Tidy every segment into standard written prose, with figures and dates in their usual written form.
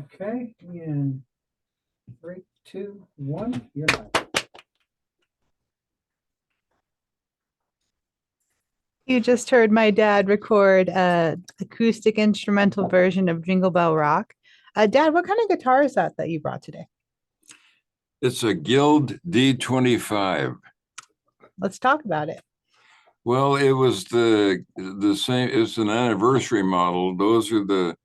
Okay, in 3, 2, 1, you're live. You just heard my dad record a acoustic instrumental version of Jingle Bell Rock. Dad, what kind of guitar is that you brought today? It's a Guild D25. Let's talk about it. Well, it was the same. It's an anniversary model. Those are the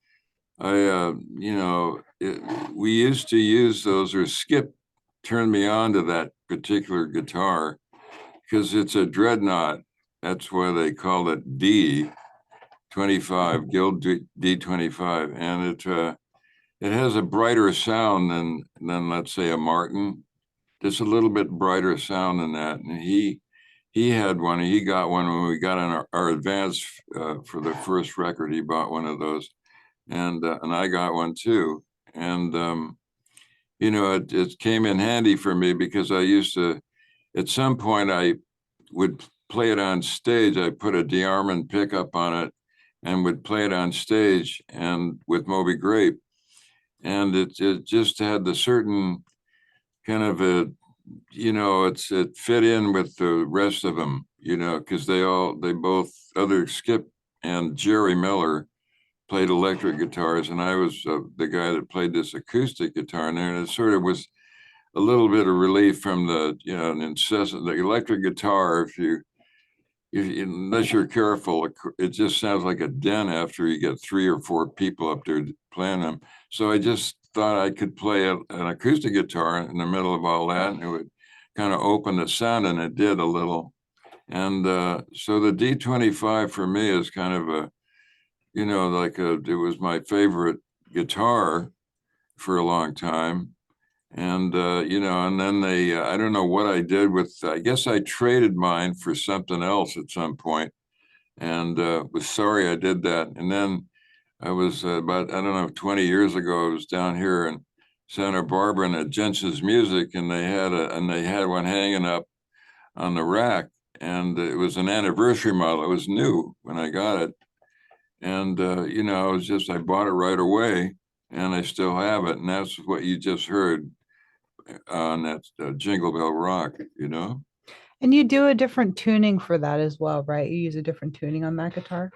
we used to use those, or Skip turned me on to that particular guitar because it's a dreadnought. That's why they call it D25, Guild D25, and it has a brighter sound than let's say a Martin. Just a little bit brighter sound than that. And he had one. He got one when we got on our advance for the first record. He bought one of those, and I got one too. And it came in handy for me because I used to, at some point, I would play it on stage. I put a DeArmond pickup on it and would play it on stage and with Moby Grape, and it just had the certain kind of it fit in with the rest of them, because they both, other Skip and Jerry Miller played electric guitars, and I was the guy that played this acoustic guitar in there, and it sort of was a little bit of relief from the the electric guitar. Unless you're careful, it just sounds like a den after you get 3 or 4 people up there playing them. So I just thought I could play an acoustic guitar in the middle of all that, and it would kind of open the sound, and it did a little. And so the D25 for me is kind of it was my favorite guitar for a long time. And, and then I don't know what I did I guess I traded mine for something else at some point, and was sorry I did that. And then I was about, I don't know, 20 years ago, I was down here in Santa Barbara at Jensen's Music, and they had one hanging up on the rack, and it was an anniversary model. It was new when I got it. And, I bought it right away, and I still have it. And that's what you just heard on that Jingle Bell Rock, And you do a different tuning for that as well, right? You use a different tuning on that guitar?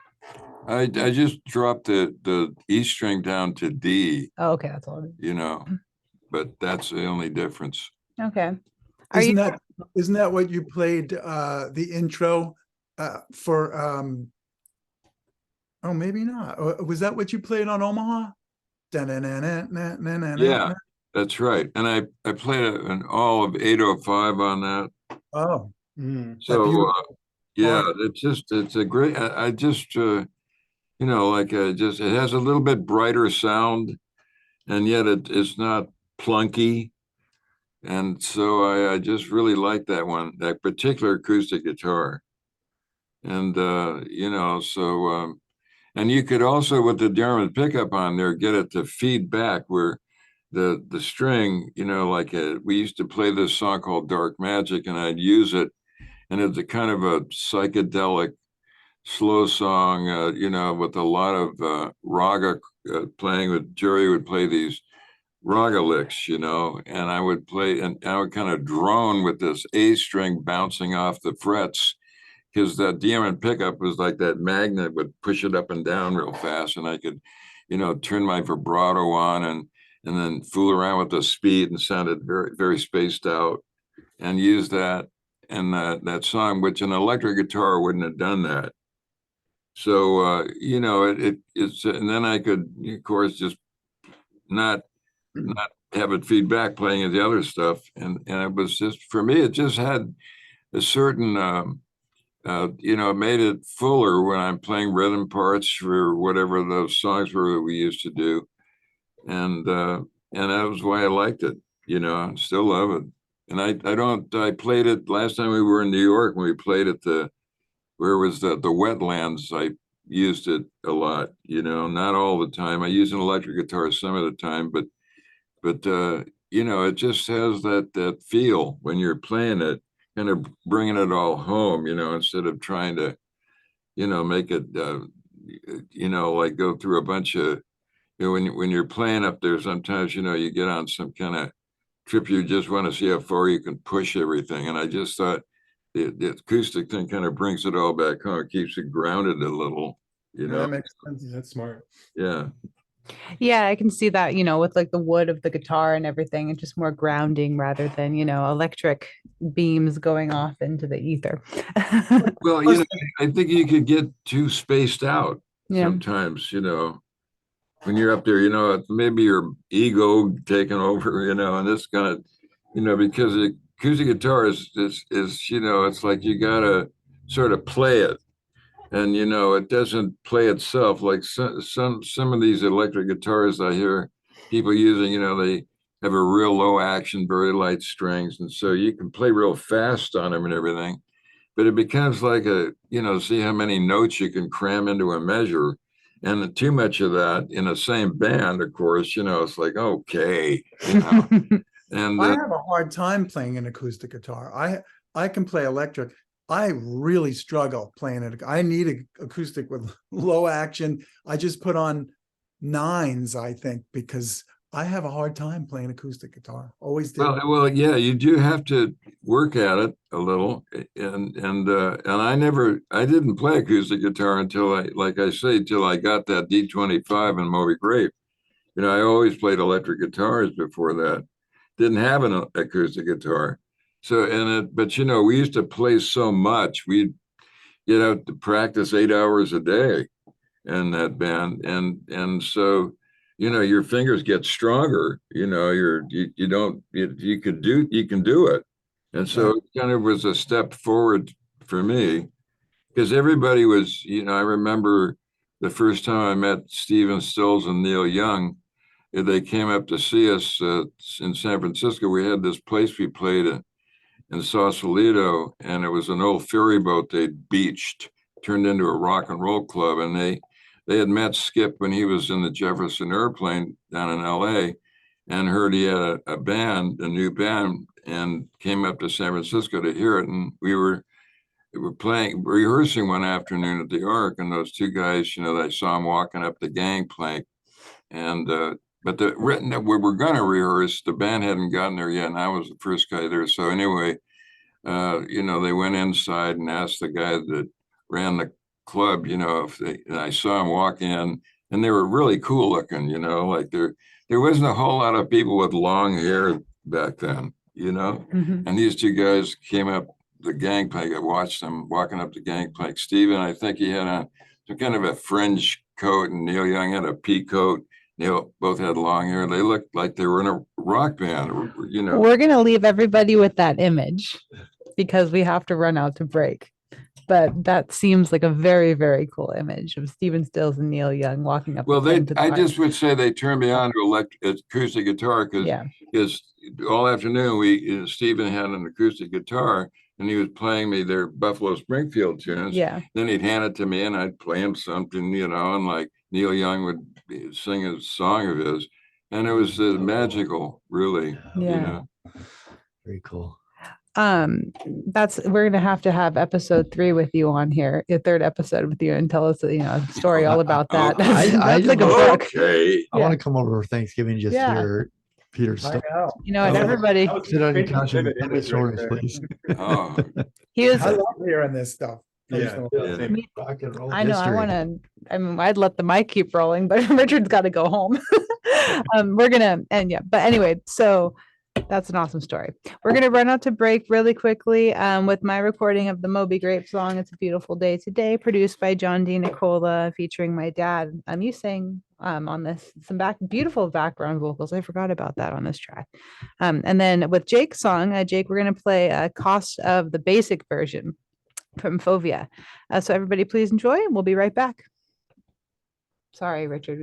I just dropped the E string down to D. Oh, okay, that's all. But that's the only difference. Okay. Isn't that what you played the intro for oh, maybe not. Was that what you played on Omaha? Yeah, that's right. And I played an all of 805 on that. Oh. So yeah, it's a great, I just it has a little bit brighter sound, and yet it's not plunky. And so I just really like that particular acoustic guitar. And, and you could also, with the DeArmond pickup on there, get it to feed back where the string, we used to play this song called Dark Magic, and I'd use it, and it's a kind of a psychedelic slow song, with a lot of raga playing. With Jerry would play these raga licks, and I would play, and I would kind of drone with this A string bouncing off the frets, because that DeArmond pickup was like that magnet, would push it up and down real fast, and I could, turn my vibrato on and then fool around with the speed, and sounded very, very spaced out, and use that and that song, which an electric guitar wouldn't have done that. So it's, and then I could, of course, just not have it feedback playing the other stuff, and it was just, for me, it just had a certain it made it fuller when I'm playing rhythm parts for whatever those songs were that we used to do. And that was why I liked it, I still love it. And I played it last time we were in New York, when we played at where was the wetlands. I used it a lot, not all the time. I use an electric guitar some of the time, but it just has that feel when you're playing it, kind of bringing it all home, instead of trying to, make it, like go through a bunch of, you know, when you're playing up there, sometimes, you know, you get on some kind of trip, you just want to see how far you can push everything. And I just thought the acoustic thing kind of brings it all back home. It keeps it grounded a little, you Yeah, know? that makes sense. That's smart. Yeah. Yeah, I can see that, with like the wood of the guitar and everything, and just more grounding rather than, electric beams going off into the ether. Well, you know, I think you could get too spaced out Yeah. sometimes, when you're up there, maybe your ego taking over, and this kind of, because the acoustic guitar is, it's like you gotta sort of play it. And it doesn't play itself like some of these electric guitars I hear people using, they have a real low action, very light strings. And so you can play real fast on them and everything, but it becomes like see how many notes you can cram into a measure. And too much of that in the same band, of course, it's like, okay, and I have a hard time playing an acoustic guitar. I can play electric. I really struggle playing it. I need an acoustic with low action. I just put on 9s, I think, because I have a hard time playing acoustic guitar. Always did. well, yeah, you do have to work at it a little, and I didn't play acoustic guitar until till I got that D25 and Moby Grape. I always played electric guitars before that. Didn't have an acoustic guitar. So, but we used to play so much, we'd get out to practice 8 hours a day in that band. And so, your fingers get stronger, you can do it. And so it kind of was a step forward for me, because everybody was, I remember the first time I met Stephen Stills and Neil Young, they came up to see us in San Francisco. We had this place we played in Sausalito, and it was an old ferry boat they'd beached, turned into a rock and roll club. And they had met Skip when he was in the Jefferson Airplane down in LA, and heard he had a band, a new band, and came up to San Francisco to hear it. And we were rehearsing one afternoon at the Ark, and those two guys, I saw them walking up the gangplank. And but we were going to rehearse, the band hadn't gotten there yet, and I was the first guy there. So anyway, they went inside and asked the guy that ran the club, and I saw him walk in, and they were really cool looking, like there wasn't a whole lot of people with long hair back then, Mhm. and these two guys came up the gangplank. I watched them walking up the gangplank. Steven, I think he had on some kind of a fringe coat, and Neil Young had a pea coat. They both had long hair. They looked like they were in a rock band, We're going to leave everybody with that image because we have to run out to break. But that seems like a very, very cool image of Stephen Stills and Neil Young walking up. Well, the I Ark. just would say they turned me on to acoustic guitar because all afternoon Stephen had an acoustic guitar, and he was playing me their Buffalo Springfield tunes. Yeah. Then he'd hand it to me, and I'd play him something, and like Neil Young would sing a song of his, and it was magical, really. Yeah. Very cool. We're gonna have to have episode 3 with you on here, the 3rd episode with you, and tell us a story all about that. I That's like a book. Okay. I want to come over for Thanksgiving and just Yeah. hear Peter's I stuff. know. And everybody, Sit on your couch and tell me stories, please. Oh, he was. I love hearing this stuff. Yeah. yeah. Rock and roll I know. history. I'd let the mic keep rolling, but Richard's got to go home. We're gonna end, but anyway, so that's an awesome story. We're gonna run out to break really quickly with my recording of the Moby Grape song. It's a Beautiful Day Today, produced by John DeNicola, featuring my dad. You sang on this some beautiful background vocals. I forgot about that on this track. And then with Jake's song, Jake, we're gonna play a Cost of the Basic version from FOVEA. So everybody please enjoy, and we'll be right back. Sorry, Richard.